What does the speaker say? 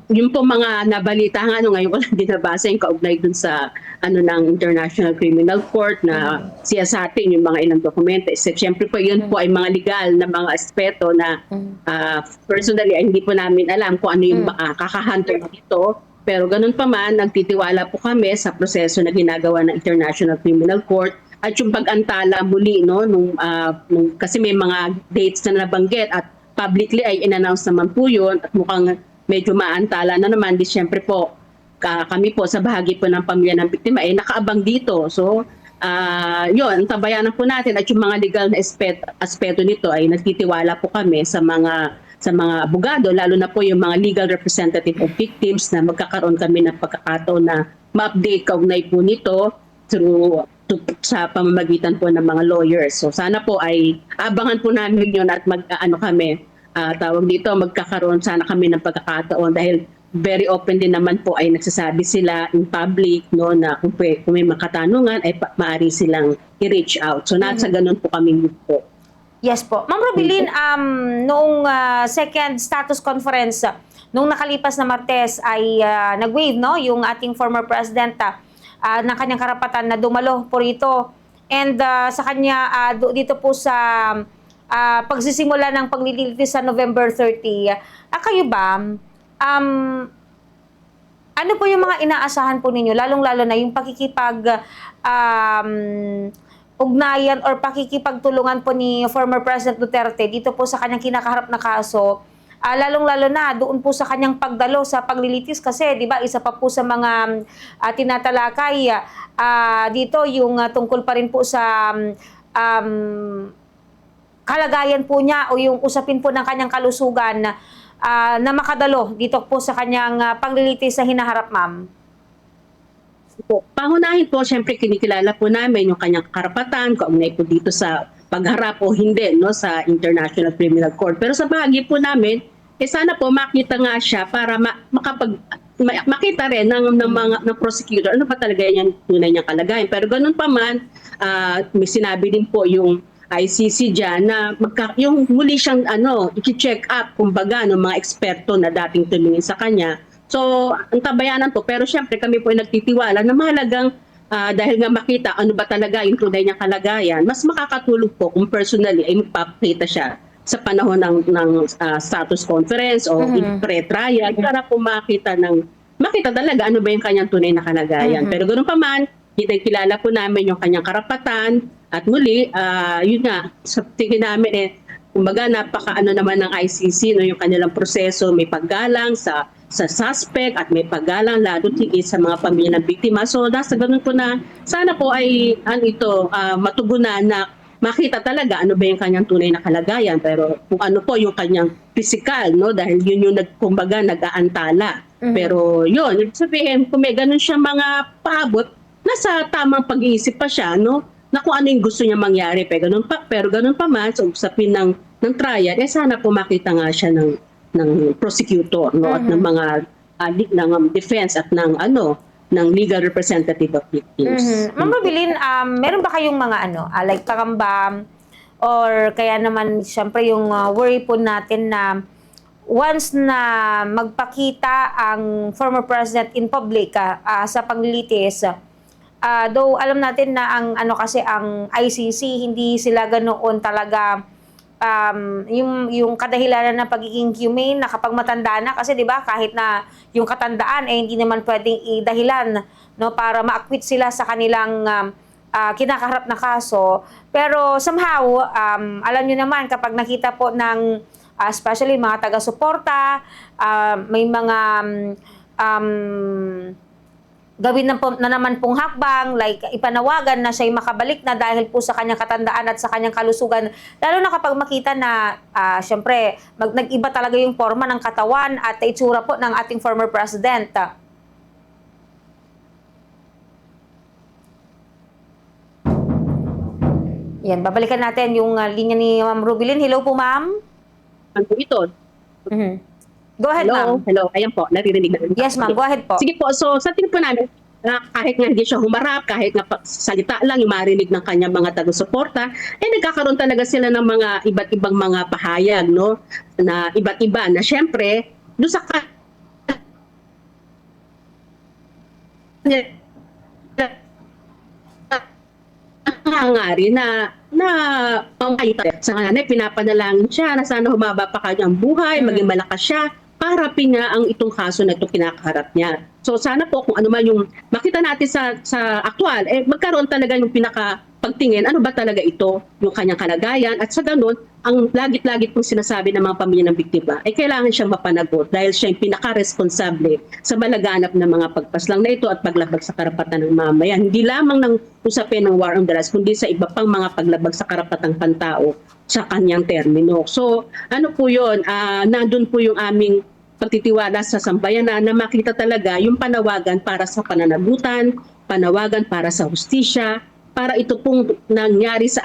Yung po mga nabalita nga ngayon ko lang binabasa yung kaugnay dun sa ng International Criminal Court na siyasatin yung mga ilang dokumento. Siyempre po yun po ay mga legal na mga aspeto na personally ay hindi po namin alam kung ano yung kakahanto dito. Pero ganun pa man, nagtitiwala po kami sa proseso na ginagawa ng International Criminal Court at yung pag-antala muli kasi may mga dates na nabanggit at publicly ay in-announce naman po yun at mukhang medyo maantala na naman. Di syempre po kami po sa bahagi po ng pamilya ng biktima ay nakaabang dito. So yun, tabayanan po natin at yung mga legal na aspeto nito ay nagtitiwala po kami sa mga abogado, lalo na po yung mga legal representative of victims na magkakaroon kami ng pagkakataon na ma-update kaugnay po nito sa pamamagitan po ng mga lawyers. So sana po ay abangan po namin yun at magkakaroon sana kami ng pagkakataon dahil very open din naman po ay nagsasabi sila in public na kung may makatanungan ay maaari silang i-reach out. So nasa ganun po kami po. Yes po. Ma'am Robilin, noong second status conference, noong nakalipas na Martes ay nag-waive yung ating former president ng kanyang karapatan na dumalo po rito. And sa kanya, dito po sa pagsisimula ng paglilitis sa November 30, kayo ba, ano po yung mga inaasahan po ninyo, lalong-lalo na yung ugnayan or pakikipagtulungan po ni former President Duterte dito po sa kanyang kinakaharap na kaso, lalong-lalo na doon po sa kanyang pagdalo sa paglilitis kasi, di ba, isa pa po sa mga tinatalakay dito yung tungkol pa rin po sa kalagayan po niya o yung usapin po ng kanyang kalusugan na makadalo dito po sa kanyang paglilitis sa hinaharap, ma'am. Pangunahin po, siyempre kinikilala po namin yung kanyang karapatan, kaugnay po dito sa pagharap o hindi sa International Criminal Court. Pero sa bahagi po namin, sana po makita nga siya para makita rin ng prosecutor ano ba talaga yung tunay niyang kalagayan. Pero ganun pa man, may sinabi din po yung ICC dyan na yung muli siyang i-check up kumbaga ng mga eksperto na dating tumingin sa kanya. So, ang tabayanan po, pero syempre kami po ay nagtitiwala na mahalagang dahil nga makita ano ba talaga yung tunay niyang kalagayan, mas makakatulog po kung personally ay magpapakita siya sa panahon ng status conference o pre-trial para po makita talaga ano ba yung kanyang tunay na kalagayan. Pero ganoon pa man, kilala po namin yung kanyang karapatan at muli, yun nga, sa tingin namin kumbaga napaka naman ng ICC yung kanilang proseso, may paggalang sa suspect at may paggalang lalo tigit sa mga pamilya ng biktima. So nasa ganun po na sana po ay matugunan na makita talaga ano ba yung kanyang tunay na kalagayan, pero kung ano po yung kanyang physical, dahil yun yung nag-aantala. Pero yun, ibig sabihin kung may ganun siya mga paabot, nasa tamang pag-iisip pa siya na kung ano yung gusto niya mangyari. Pero ganun pa man, sa usapin ng trial, sana po makita nga siya ng prosecutor at ng mga ng defense at ng legal representative of victims. Ma'am Robilin, meron ba kayong mga like pangamba or kaya naman siyempre yung worry po natin na once na magpakita ang former president in public sa paglilitis, though alam natin na ang ICC hindi sila ganoon talaga yung kadahilanan ng pagiging humane na kapag matanda na kasi 'di ba kahit na yung katandaan hindi naman pwedeng idahilan para ma-acquit sila sa kanilang kinakaharap na kaso. Pero somehow alam niyo naman kapag nakita po ng especially mga taga-suporta, may mga gawin na naman pong hakbang, like ipanawagan na siya'y makabalik na dahil po sa kanyang katandaan at sa kanyang kalusugan. Lalo na kapag makita na, syempre, nag-iba talaga yung forma ng katawan at itsura po ng ating former president. Yan, babalikan natin yung linya ni Ma'am Robilin. Hello po, ma'am. Ano ito? Go ahead, ma'am. Hello. Ayan po, naririnig na. Yes, ma'am. Go ahead po. Sige po, so sa tingin po namin, kahit nga hindi siya humarap, kahit nga salita lang yung marinig ng kanyang mga taga-suporta, nagkakaroon talaga sila ng mga iba't ibang mga pahayag, na iba't iba, na syempre, doon sa nangyari na pamayta sa nanay, pinapanalangin siya na sana humaba pa kanyang buhay, maging malakas siya para niya ang itong kaso na ito kinakaharap niya. So sana po kung ano man yung makita natin sa aktual, magkaroon talaga yung pagtingin, ano ba talaga ito, yung kanyang kalagayan, at sa ganun, ang lagit-lagit pong sinasabi ng mga pamilya ng biktima, kailangan siyang mapanagot dahil siya yung pinaka-responsable sa malaganap ng mga pagpaslang na ito at paglabag sa karapatan ng mamayan. Hindi lamang ng usapin ng war on drugs, kundi sa iba pang mga paglabag sa karapatang pantao sa kanyang termino. So, ano po yun, nandun po yung aming pagtitiwala sa sambayanan na makita talaga yung panawagan para sa pananagutan, panawagan para sa hustisya, para ito pong nangyari sa